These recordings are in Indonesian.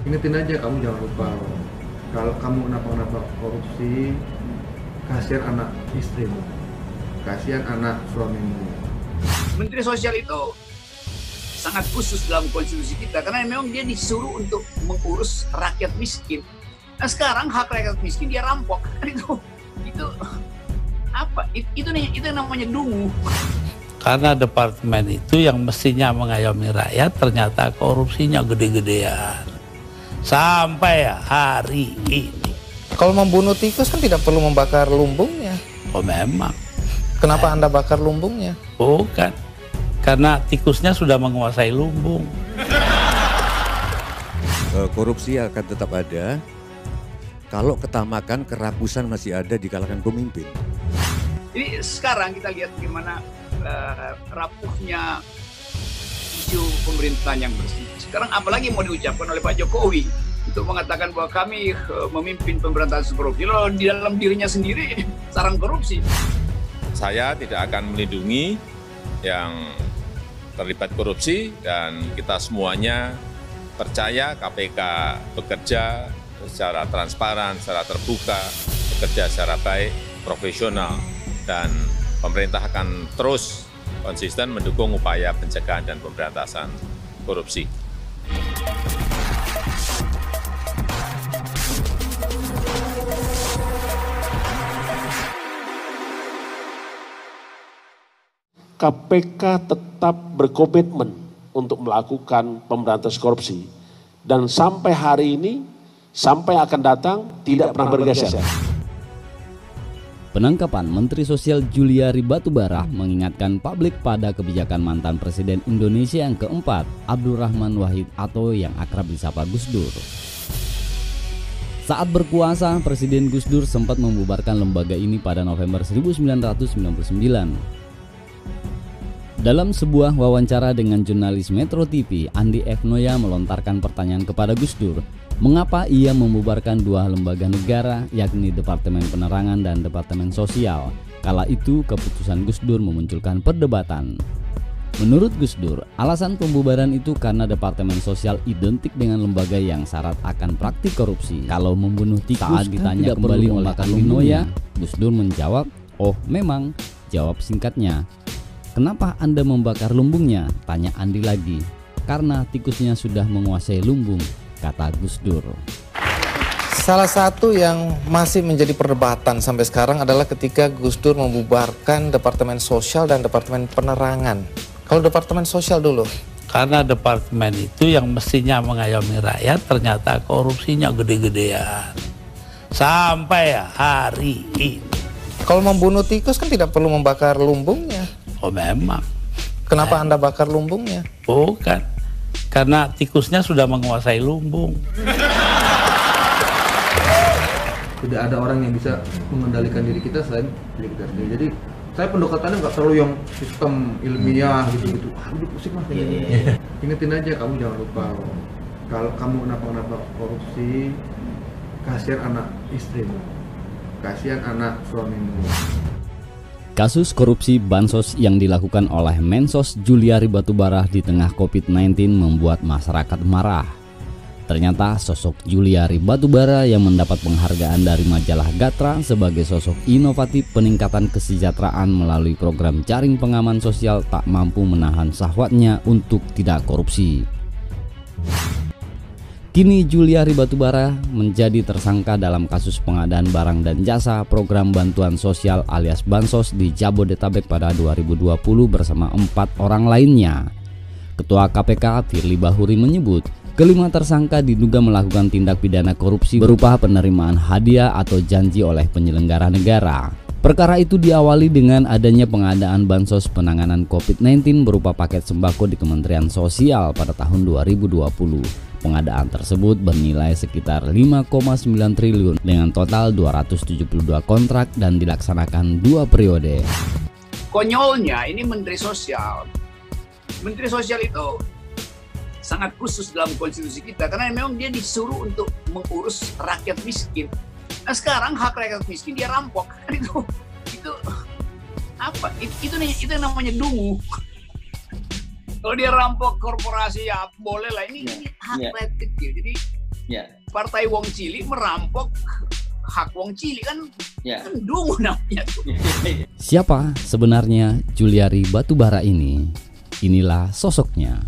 Ingetin aja, kamu jangan lupa loh. Kalau kamu kenapa korupsi, kasihan anak istrimu, kasihan anak suamimu. Menteri Sosial itu sangat khusus dalam konstitusi kita karena memang dia disuruh untuk mengurus rakyat miskin. Nah sekarang hak rakyat miskin dia rampok. Itu apa? Itu yang namanya dungu. Karena departemen itu yang mestinya mengayomi rakyat ternyata korupsinya gede-gedean. Sampai hari ini. Kalau membunuh tikus kan tidak perlu membakar lumbungnya. Oh memang. Kenapa Anda bakar lumbungnya? Bukan. Karena tikusnya sudah menguasai lumbung. Korupsi akan tetap ada kalau ketamakan, kerakusan masih ada di kalangan pemimpin. Jadi sekarang kita lihat bagaimana rapuhnya isu pemerintahan yang bersih. Sekarang apalagi mau diucapkan oleh Pak Jokowi untuk mengatakan bahwa kami memimpin pemberantasan korupsi. Loh, di dalam dirinya sendiri sarang korupsi. Saya tidak akan melindungi yang terlibat korupsi dan kita semuanya percaya KPK bekerja secara transparan, secara terbuka, bekerja secara baik, profesional, dan pemerintah akan terus konsisten mendukung upaya pencegahan dan pemberantasan korupsi. KPK tetap berkomitmen untuk melakukan pemberantasan korupsi dan sampai hari ini, sampai akan datang tidak pernah bergeser. Penangkapan Menteri Sosial Juliari Batubara mengingatkan publik pada kebijakan mantan Presiden Indonesia yang keempat, Abdurrahman Wahid atau yang akrab disapa Gus Dur. Saat berkuasa, Presiden Gus Dur sempat membubarkan lembaga ini pada November 1999. Dalam sebuah wawancara dengan jurnalis Metro TV, Andi F. Noya melontarkan pertanyaan kepada Gus Dur, mengapa ia membubarkan dua lembaga negara, yakni Departemen Penerangan dan Departemen Sosial. Kala itu, keputusan Gus Dur memunculkan perdebatan. Menurut Gus Dur, alasan pembubaran itu karena Departemen Sosial identik dengan lembaga yang syarat akan praktik korupsi. Kalau membunuh tikus, saat ditanya kembali oleh Andi Noya, Gus Dur menjawab, "Oh, memang," jawab singkatnya. "Kenapa Anda membakar lumbungnya?" tanya Andi lagi. "Karena tikusnya sudah menguasai lumbung," kata Gus Dur. Salah satu yang masih menjadi perdebatan sampai sekarang adalah ketika Gus Dur membubarkan Departemen Sosial dan Departemen Penerangan. Kalau Departemen Sosial dulu. Karena departemen itu yang mestinya mengayomi rakyat ternyata korupsinya gede-gedean. Sampai hari ini. Kalau membunuh tikus kan tidak perlu membakar lumbungnya. Oh memang. Kenapa Anda bakar lumbungnya? Bukan. Karena tikusnya sudah menguasai lumbung. Tidak ada orang yang bisa mengendalikan diri kita selain diri kita sendiri. Jadi saya pendekatannya nggak terlalu yang sistem ilmiah gitu-gitu. Udah pusing mas. Ingetin aja, kamu jangan lupa loh. Kalau kamu kenapa korupsi, kasihan anak istrimu, kasihan anak suamimu. Kasus korupsi bansos yang dilakukan oleh Mensos Juliari Batubara di tengah COVID-19 membuat masyarakat marah. Ternyata sosok Juliari Batubara yang mendapat penghargaan dari majalah Gatra sebagai sosok inovatif peningkatan kesejahteraan melalui program jaring pengaman sosial tak mampu menahan syahwatnya untuk tidak korupsi. Kini Juliari Batubara menjadi tersangka dalam kasus pengadaan barang dan jasa program bantuan sosial alias Bansos di Jabodetabek pada 2020 bersama 4 orang lainnya. Ketua KPK Firly Bahuri menyebut, kelima tersangka diduga melakukan tindak pidana korupsi berupa penerimaan hadiah atau janji oleh penyelenggara negara. Perkara itu diawali dengan adanya pengadaan bansos penanganan COVID-19 berupa paket sembako di Kementerian Sosial pada tahun 2020. Pengadaan tersebut bernilai sekitar 5,9 triliun dengan total 272 kontrak dan dilaksanakan 2 periode. Konyolnya ini Menteri Sosial. Menteri Sosial itu sangat khusus dalam konstitusi kita karena memang dia disuruh untuk mengurus rakyat miskin. Nah sekarang hak rakyat miskin dia rampok. Itu apa? Itu yang namanya dungu. Kalau dia rampok korporasi ya boleh lah, ini hak rakyat kecil. Jadi Ya. Partai Wong Cili merampok hak Wong Cili kan, Ya. kan dungu namanya. Siapa sebenarnya Juliari Batubara ini? Inilah sosoknya.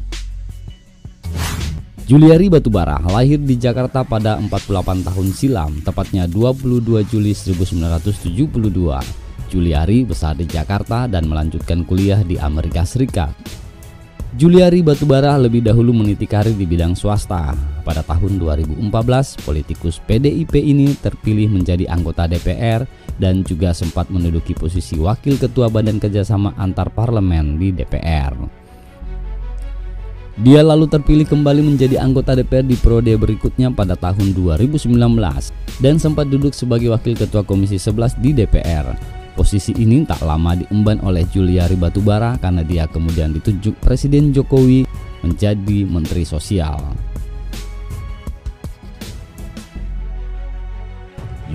Juliari Batubara lahir di Jakarta pada 48 tahun silam, tepatnya 22 Juli 1972. Juliari besar di Jakarta dan melanjutkan kuliah di Amerika Serikat. Juliari Batubara lebih dahulu meniti karir di bidang swasta. Pada tahun 2014, politikus PDIP ini terpilih menjadi anggota DPR dan juga sempat menduduki posisi Wakil Ketua Badan Kerjasama Antar Parlemen di DPR. Dia lalu terpilih kembali menjadi anggota DPR di periode berikutnya pada tahun 2019 dan sempat duduk sebagai Wakil Ketua Komisi 11 di DPR. Posisi ini tak lama diemban oleh Juliari Batubara karena dia kemudian ditunjuk Presiden Jokowi menjadi Menteri Sosial.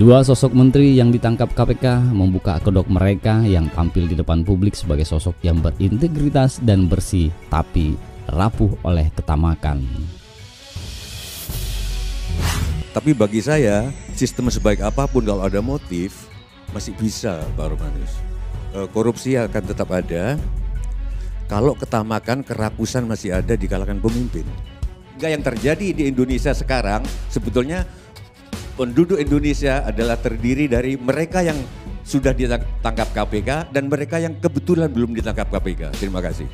Dua sosok menteri yang ditangkap KPK membuka kedok mereka yang tampil di depan publik sebagai sosok yang berintegritas dan bersih, tapi rapuh oleh ketamakan. Tapi bagi saya, sistem sebaik apapun kalau ada motif, masih bisa Pak Romanus. Korupsi akan tetap ada kalau ketamakan, kerakusan masih ada di kalangan pemimpin. Enggak, yang terjadi di Indonesia sekarang sebetulnya penduduk Indonesia adalah terdiri dari mereka yang sudah ditangkap KPK dan mereka yang kebetulan belum ditangkap KPK. Terima kasih.